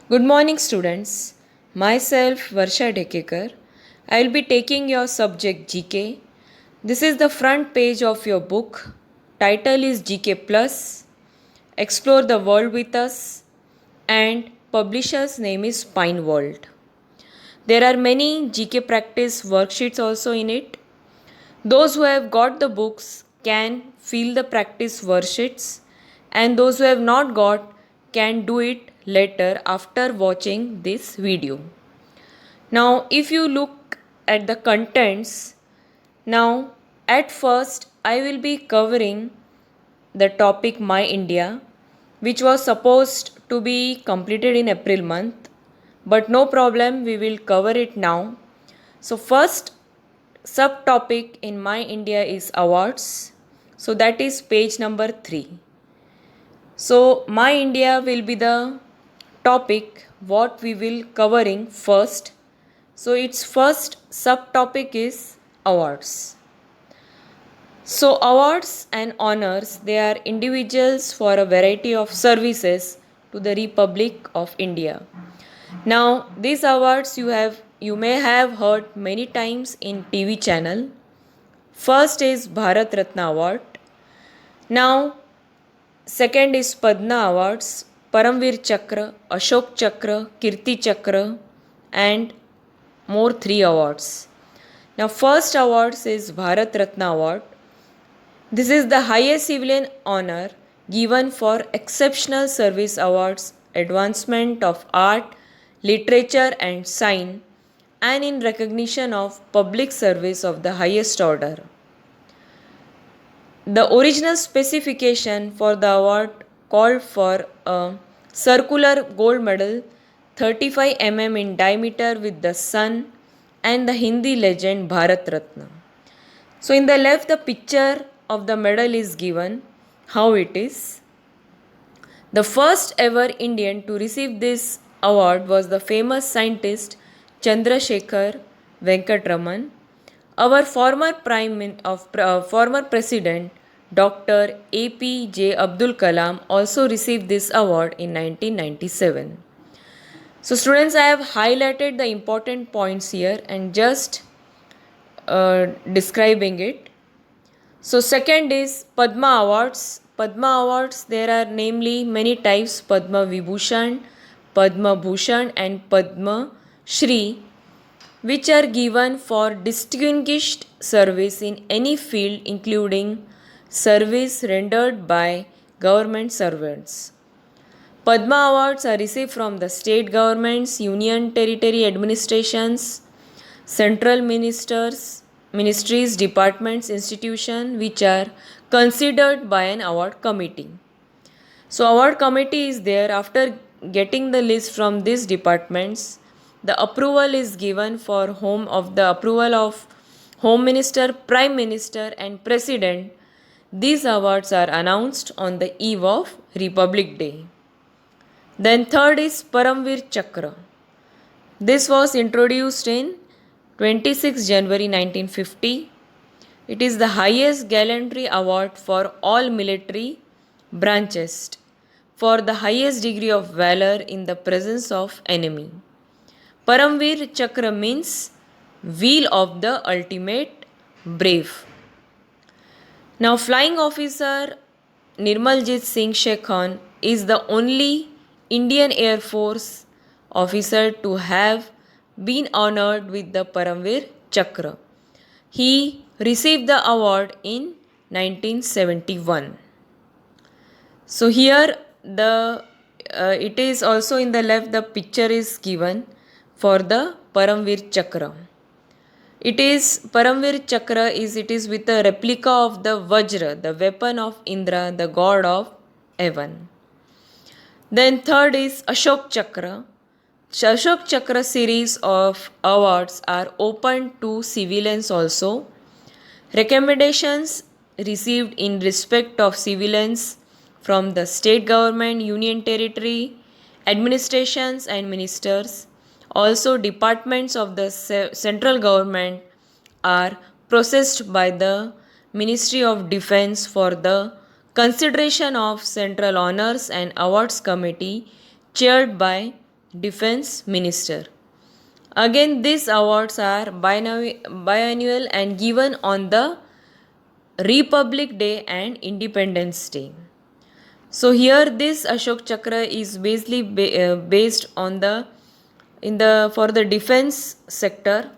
Good morning, students. Myself, Varsha Dekekar. I will be taking your subject GK. This is the front page of your book. Title is GK Plus. Explore the world with us. And publisher's name is Pine World. There are many GK practice worksheets also in it. Those who have got the books can fill the practice worksheets, and those who have not got can do it later after watching this video. Now, if you look at the contents, now at first I will be covering the topic My India, which was supposed to be completed in April month, but no problem, we will cover it now. So, first subtopic in My India is awards. So, that is page number 3. So, My India will be the topic what we will covering first. So, its first subtopic is awards. So, awards and honors, they are individuals for a variety of services to the Republic of India. Now, these awards you may have heard many times in TV channel. First is Bharat Ratna Award. Now, second is Padma Awards, Paramvir Chakra, Ashok Chakra, Kirti Chakra, and more 3 awards. Now, first awards is Bharat Ratna Award. This is the highest civilian honor given for exceptional service awards, advancement of art, literature, and science, and in recognition of public service of the highest order. The original specification for the award called for a circular gold medal 35 mm in diameter with the sun and the Hindi legend Bharat Ratna. So, in the left, the picture of the medal is given, how it is. The first ever Indian to receive this award was the famous scientist Chandrasekhar Venkatraman. Our former former president Dr. APJ Abdul Kalam also received this award in 1997. So, students, I have highlighted the important points here and just describing it. So, second is Padma Awards. Padma Awards, there are namely many types: Padma Vibhushan, Padma Bhushan, and Padma Shri, which are given for distinguished service in any field, including service rendered by government servants. Padma Awards are received from the state governments, union territory administrations, central ministries, departments, institutions, which are considered by an award committee. So, award committee is there. After getting the list from these departments, the approval is given for approval of Home Minister, Prime Minister, and President. These awards are announced on the eve of Republic Day. Then third is Paramvir Chakra. This was introduced in 26 January 1950. It is the highest gallantry award for all military branches for the highest degree of valor in the presence of enemy. Paramvir Chakra means wheel of the ultimate brave. Now, Flying Officer Nirmaljit Singh Shekhon is the only Indian Air Force officer to have been honored with the Paramvir Chakra. He received the award in 1971. So here it is also in the left, the picture is given for the Paramvir Chakra. It is with a replica of the Vajra, the weapon of Indra, the god of heaven. Then third is Ashok Chakra. Ashok Chakra series of awards are open to civilians also. Recommendations received in respect of civilians from the state government, union territory, administrations and ministers, also departments of the central government are processed by the Ministry of Defence for the consideration of Central Honors and Awards Committee chaired by Defense Minister. Again, these awards are biannual and given on the Republic Day and Independence Day. So here this Ashok Chakra is basically based on for the defense sector.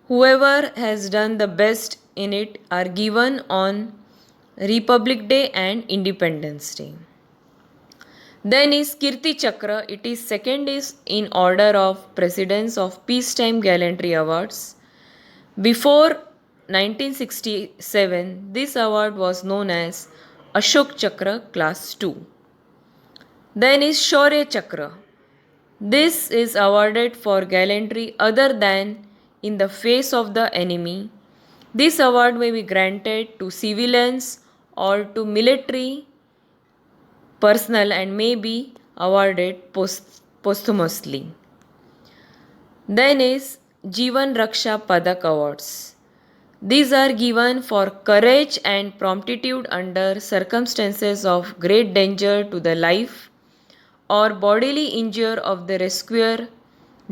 Whoever has done the best in it are given on Republic Day and Independence Day. Then is Kirti Chakra. It is second is in order of precedence of Peacetime Gallantry Awards. Before 1967, this award was known as Ashok Chakra Class 2. Then is Shaurya Chakra. This is awarded for gallantry other than in the face of the enemy. This award may be granted to civilians or to military personnel and may be awarded posthumously. Then is Jeevan Raksha Padak Awards. These are given for courage and promptitude under circumstances of great danger to the life or bodily injury of the rescuer,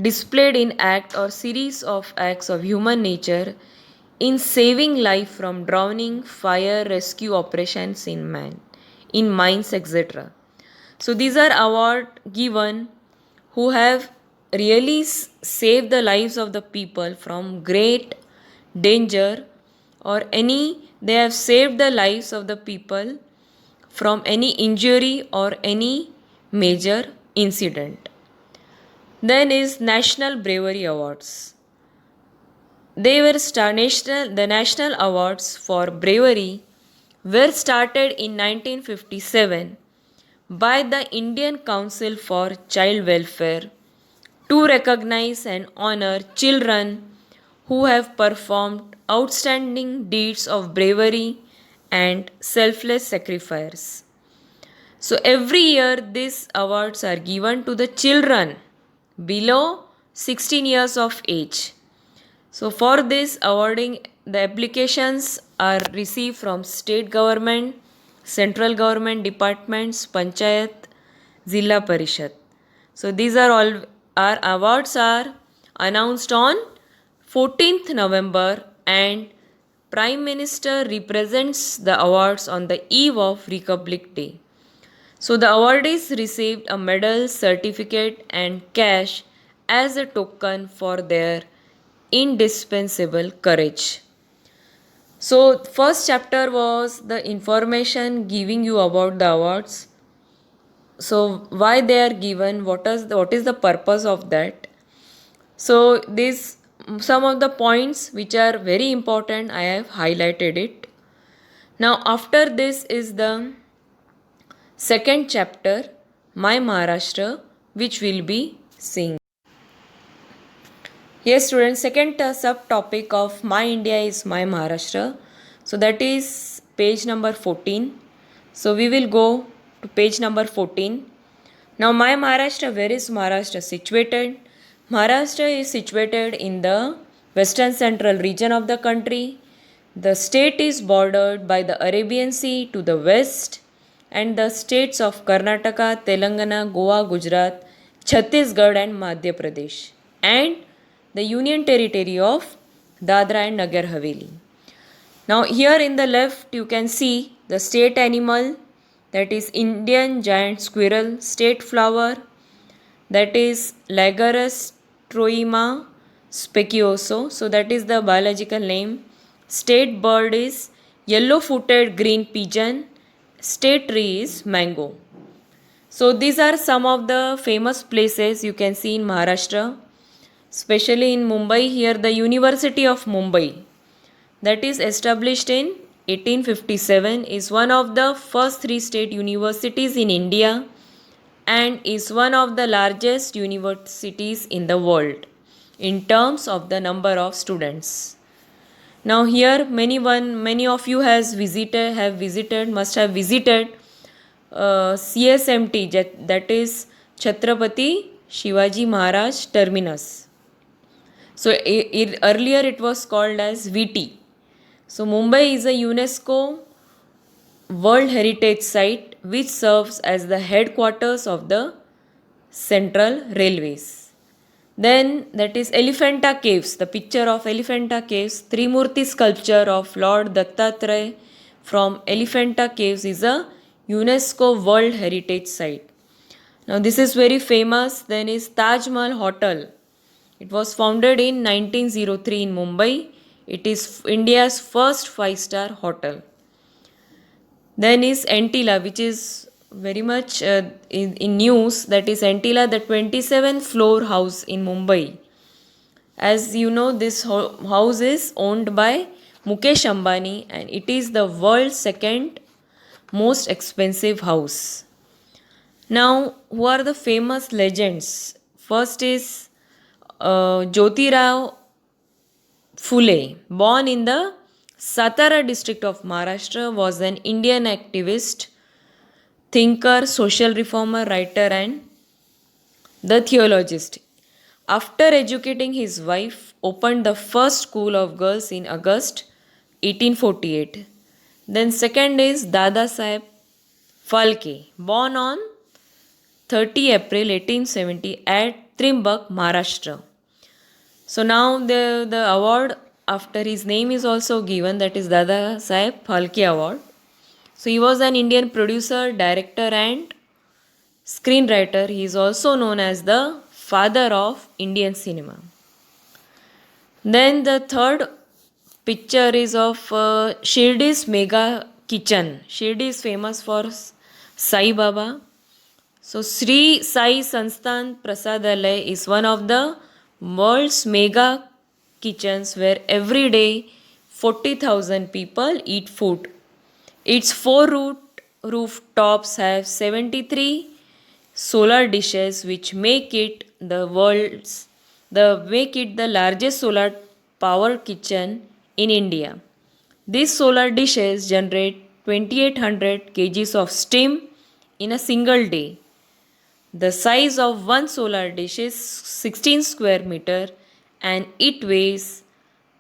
displayed in act or series of acts of human nature in saving life from drowning, fire, rescue operations in mines, etc. So these are awards given who have really saved the lives of the people from great danger or they have saved the lives of the people from any injury or any major incident. Then is National Bravery Awards. The national awards for bravery were started in 1957 by the Indian Council for Child Welfare to recognize and honor children who have performed outstanding deeds of bravery and selfless sacrifice. So every year these awards are given to the children below 16 years of age. So for this awarding, the applications are received from state government, central government departments, panchayat, Zilla Parishad. So these are all our awards are announced on 14th November and Prime Minister represents the awards on the eve of Republic Day. So the awardees received a medal, certificate and cash as a token for their indispensable courage. So first chapter was the information giving you about the awards. So why they are given, what is the purpose of that. So this some of the points which are very important, I have highlighted it. Now after this is the second chapter, My Maharashtra, which we'll be seeing. Yes students, second subtopic of My India is My Maharashtra. So that is page number 14. So we will go to page number 14. Now My Maharashtra, where is Maharashtra situated? Maharashtra is situated in the western central region of the country. The state is bordered by the Arabian Sea to the west and the states of Karnataka, Telangana, Goa, Gujarat, Chhattisgarh and Madhya Pradesh and the Union Territory of Dadra and Nagar Haveli. Now here in the left you can see the state animal, that is Indian giant squirrel, state flower that is Lagarus troima specioso, so that is the biological name. State bird is yellow footed green pigeon, state tree is mango. So these are some of the famous places you can see in Maharashtra, especially in Mumbai. Here the University of Mumbai, that is established in 1857, is one of the first 3 state universities in India and is one of the largest universities in the world in terms of the number of students. Now here many of you must have visited CSMT, that is Chhatrapati Shivaji Maharaj Terminus. So earlier it was called as VT. So Mumbai is a UNESCO World Heritage Site which serves as the headquarters of the Central Railways. Then that is Elephanta Caves, the picture of Elephanta Caves. Trimurti sculpture of Lord Dattatreya from Elephanta Caves is a UNESCO World Heritage Site. Now this is very famous. Then is Taj Mahal Hotel. It was founded in 1903 in Mumbai. It is India's first five-star hotel. Then is Antilla, which is very much in news. That is Antilla, the 27th floor house in Mumbai. As you know, this house is owned by Mukesh Ambani and it is the world's second most expensive house. Now, who are the famous legends? First is Jyotirao Phule, born in the Satara district of Maharashtra, was an Indian activist, thinker, social reformer, writer, and the theologist. After educating his wife, opened the first school of girls in August 1848. Then second is Dada Saheb Phalke, born on 30 April 1870 at Trimbak, Maharashtra. So now the award after his name is also given, that is Dada Saheb Phalke Award. So he was an Indian producer, director and screenwriter. He is also known as the father of Indian cinema. Then the third picture is of Shirdi's Mega Kitchen. Shirdi is famous for Sai Baba. So Sri Sai Sansthan Prasadalaya is one of the world's mega kitchens where every day 40,000 people eat food. Its four rooftops have 73 solar dishes which make it the largest solar power kitchen in India. These solar dishes generate 2800 kgs of steam in a single day. The size of one solar dish is 16 square meter and it weighs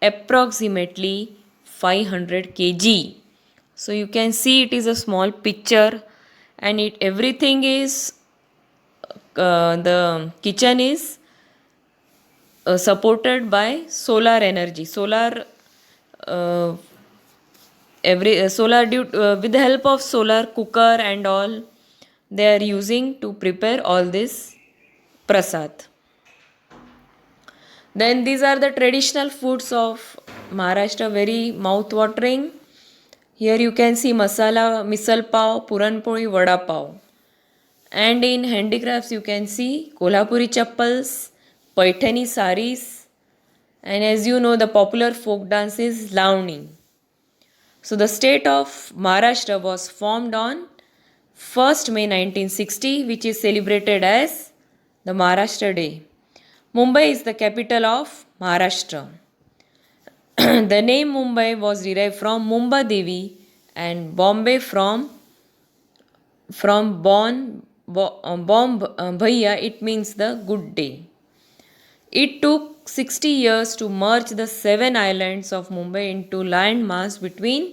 approximately 500 kg. So you can see it is a small picture and everything is the kitchen is supported by solar energy. Solar with the help of solar cooker and all they are using to prepare all this prasad. Then these are the traditional foods of Maharashtra, very mouth-watering. Here you can see masala, misal pav, puran poli, vada pav. And in handicrafts you can see Kolhapuri chappals, Paithani saris, and as you know the popular folk dance is Lavani. So the state of Maharashtra was formed on 1st May 1960, which is celebrated as the Maharashtra Day. Mumbai is the capital of Maharashtra. The name Mumbai was derived from Mumba Devi and Bombay from Bomb Bhaiya, it means the good day. It took 60 years to merge the 7 islands of Mumbai into land mass between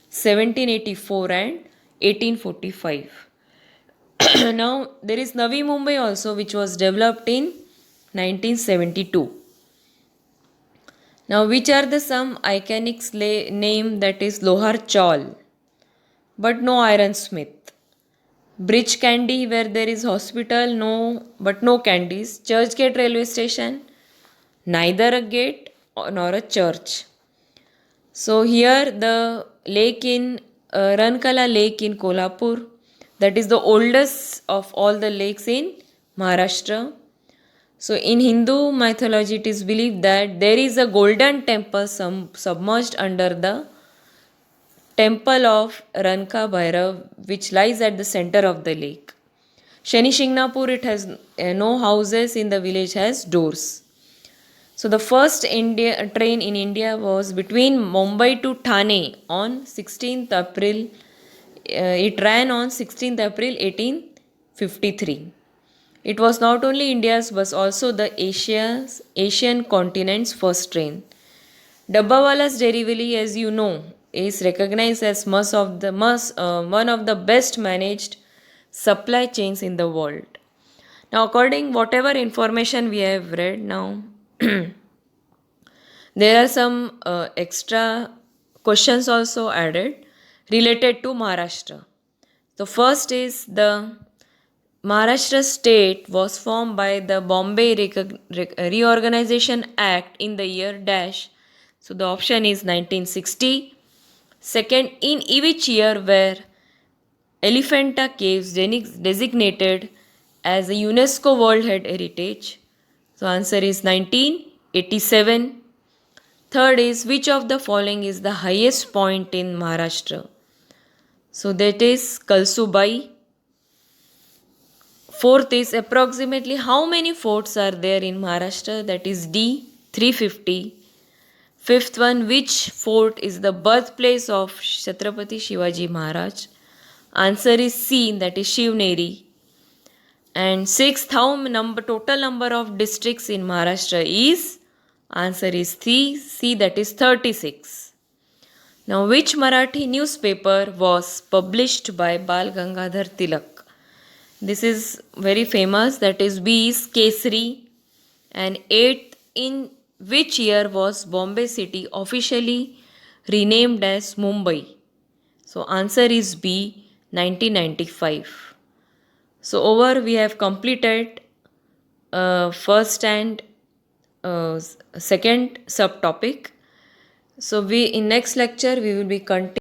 1784 and 1845. Now there is Navi Mumbai also, which was developed in 1972. Now which are the some iconic name, that is Lohar Chawl, but no iron smith. Bridge Candy, where there is hospital, no candies. Churchgate railway station, neither a gate nor a church. So here the lake in Rankala Lake in Kolhapur, that is the oldest of all the lakes in Maharashtra. So in Hindu mythology it is believed that there is a golden temple submerged under the temple of Ranka Bhairav, which lies at the center of the lake. Shani Shingnapur, it has no houses in the village, has doors. So the first train in India was between Mumbai to Thane on 16th April. It ran on 16th April 1853. It was not only India's but also the Asian continent's first train. Dabbawala's Dairy, as you know, is recognized as one of the best managed supply chains in the world. Now, according whatever information we have read now, there are some extra questions also added related to Maharashtra. The first is the Maharashtra state was formed by the Bombay Reorganization Act in the year dash. So the option is 1960. Second, in which year were Elephanta Caves designated as a UNESCO World Heritage? So answer is 1987. Third is, which of the following is the highest point in Maharashtra? So that is Kalsubai. Fourth is, approximately how many forts are there in Maharashtra? That is D, 350. Fifth one, which fort is the birthplace of Chhatrapati Shivaji Maharaj? Answer is C, that is Shivneri. And sixth, total number of districts in Maharashtra is? Answer is C, that is 36. Now, which Marathi newspaper was published by Bal Gangadhar Tilak? This is very famous, that is B is Kesari. And eighth, in which year was Bombay city officially renamed as Mumbai? So answer is B, 1995. So over we have completed first and second subtopic. So we in next lecture we will be continuing